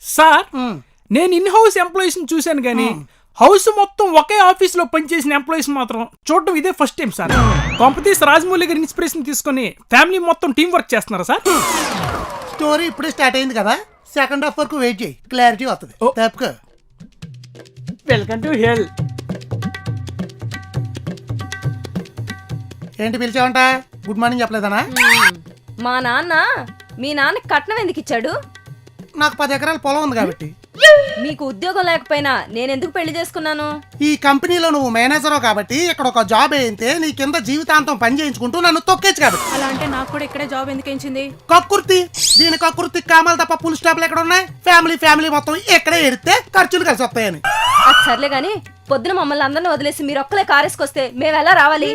Sir నేను in house employees ని చూశాను కానీ హౌస్ మొత్తం ఒకే ఆఫీస్ లో పనిచేసిన ఎంప్లాయీస్ మాత్రం చూడడం ఇదే ఫస్ట్ టైం సార్. కాంపిటీస్ రాజమౌళి గారి ఇన్స్పిరేషన్ తీసుకుని ఫ్యామిలీ మొత్తం టీం వర్క్ చేస్తున్నారా సార్? స్టోరీ ఇప్పుడే స్టార్ట్ అయింది కదా, సెకండ్ హాఫ్ వరకు వెయిట్ చేయి, క్లారిటీ వస్తుంది. తప్పుకో. Welcome to hell. ఏంటి పిలిచావంట? Good morning చెప్పలేదనా? మా నాన్న మీ నాన్న కట్నం ఎందుకు ఇచ్చాడు? నాకు 10 ఎకరాల పొలం ఉంది కాబట్టి. మీకు ఉద్యోగం లేకపోయినా నేను ఎందుకు పెళ్లి చేసుకున్నాను? ఈ కంపెనీలో నువ్వు మేనేజర్ కాబట్టి ఇక్కడ ఒక జాబ్ అయితే నీ కింద జీవితాంతం పని చేయించుకుంటూ నన్ను తొక్కేచ్చు కాబట్టి. అలా అంటే నాకు కూడా ఇక్కడే జాబ్ ఎందుకు ఇచ్చింది? కక్కుర్తి. దీని కక్కుర్తి కామాలు తప్ప ఫుల్ స్టాప్లు ఎక్కడ ఉన్నాయి? ఫ్యామిలీ మొత్తం ఇక్కడే ఎడితే ఖర్చులు కలిసి వస్తాయని. అది సర్లే గాని పొద్దున మమ్మల్ని అందరిని వదిలేసి మీరు ఒక్కలే కారేసుకొస్తే మేము ఎలా రావాలి?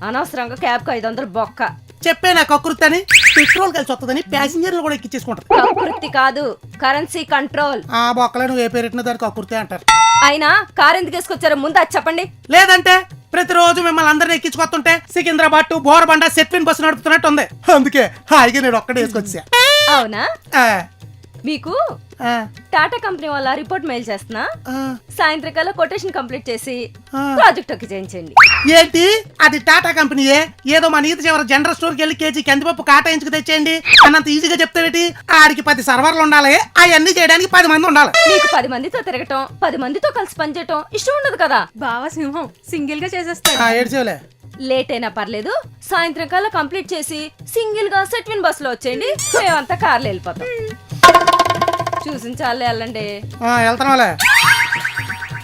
అనవసరంగా క్యాబ్ కు 500 బొక్క. చెప్పే నా కక్కుర్తి అని. పెట్రోల్ కలిసి వస్తుందని ప్యాసింజర్లు కూడా ఎక్కించేసుకుంటారు. కకృతి కాదు, కరెన్సీ కంట్రోల్. ఆ బొక్కలే నువ్వు ఏ పేరెట్టిన దానికి కక్కుర్తి అంటారు. అయినా కార్ ఎందుకు వేసుకొచ్చారో ముందు అది చెప్పండి. లేదంటే ప్రతిరోజు మిమ్మల్ని అందరినీ ఎక్కించుకొస్తుంటే సికింద్రాబాద్ టు బోరబండ సెట్విన్ బస్సు నడుపుతున్నట్టు ఉంది. అందుకే హాయిగా నేను ఒక్కడే వేసుకొచ్చా. అవునా? మీకు టాటా కంపెనీ వాళ్ళ రిపోర్ట్ మెయిల్ చేస్తున్నా. సాయంత్రకాల కొటేషన్ కంప్లీట్ చేసి ప్రాజెక్ట్ ఒకే చేయించండి. ఏంటి అది? టాటా కంపెనీయే ఏదో మా నీతి చివరి జనరల్ స్టోర్కి వెళ్ళి కేజీ కందిపప్పు కాటా ఇంచుకు తెచ్చేయండి అన్నంత ఈజీగా చెప్తావేటి? ఆడికి 10 సర్వర్లు ఉండాలి, అవన్నీ చేయడానికి 10 మంది ఉండాలి. మీకు 10 మందితో తిరగటం, 10 మందితో కలిసి పనిచేయటం ఇష్టం ఉండదు కదా? బావా సింహం సింగిల్ గా చేసేస్తాడు. ఏడ్చేవులే. లేట్ అయినా పర్లేదు, సాయంత్రం కల్లా కంప్లీట్ చేసి సింగిల్ గా సెట్విన్ బస్ లో వచ్చేయండి. మేమంతా కార్లో వెళ్ళిపోతాం. చూసి చాలే వెళ్ళండి. వెళ్తానులే.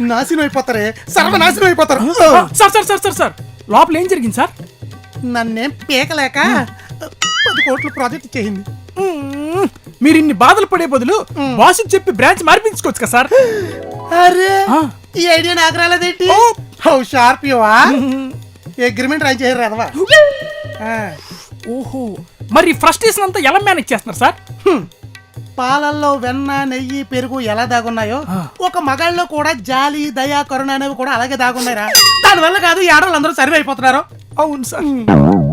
నాశనం అయిపోతారే, సర్వనాశనం అయిపోతారు. Sir sir sir sir sir లోపల ఏం జరిగింది సార్? నన్నేం పీకలేక 10 కోట్ల ప్రాజెక్ట్ చేయింది. మీరు ఇన్ని బాధలు పడే బదులు బాస్కి చెప్పి బ్రాంచ్ మార్పించుకోవచ్చు కదా సార్? అరే ఈ ఐడియా నాకు రాలేదేంటి? How sharp యువా. అగ్రిమెంట్ రాయి చేయరు అదవా. ఓహో, మరి ఫ్రస్ట్రేషన్ అంతా ఎలా మేనేజ్ చేస్తున్నారు సార్? పాలల్లో వెన్న, నెయ్యి, పెరుగు ఎలా దాగున్నాయో ఒక మగాళ్ళలో కూడా జాలి, దయా, కరుణ అనేవి కూడా అలాగే దాగున్నారా? దానివల్ల కాదు ఈ ఆడవాళ్ళందరూ సర్వే అయిపోతున్నారు. అవును సార్,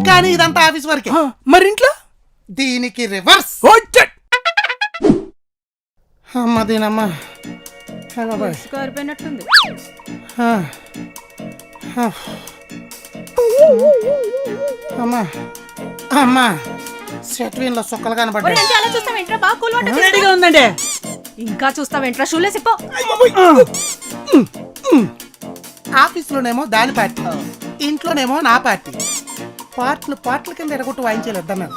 కానీ ఇదంతా ఆఫీస్ వరకే. మరి ఇంట్లో దీనికి రివర్స్. అమ్మ దీనమ్మ కారిపోయినట్టుంది. అమ్మా అమ్మా సెట్విన్ లో సుక్కలు కనబడ్డాయి. అలా చూస్తా వెంట్రా, బాగా కూల్ వాటర్ రెడీగా ఉందండి. ఇంకా చూస్తా వెంట్రా, షూలేసి పో. ఆఫీస్ లోనేమో దాని పార్టీ, ఇంట్లోనేమో నా పార్టీ. పార్ట్ల కింద ఎరగొట్టు వాయించలేద్దన్నా.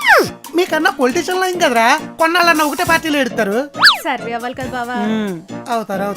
మీకన్నా పొలిటీషియన్ లో కదరా, కొన్నాళ్ళన్నా ఒకటే పార్టీలో ఎడతారు. సర్వే అవ్వాలి కదా బావా. అవుతారు.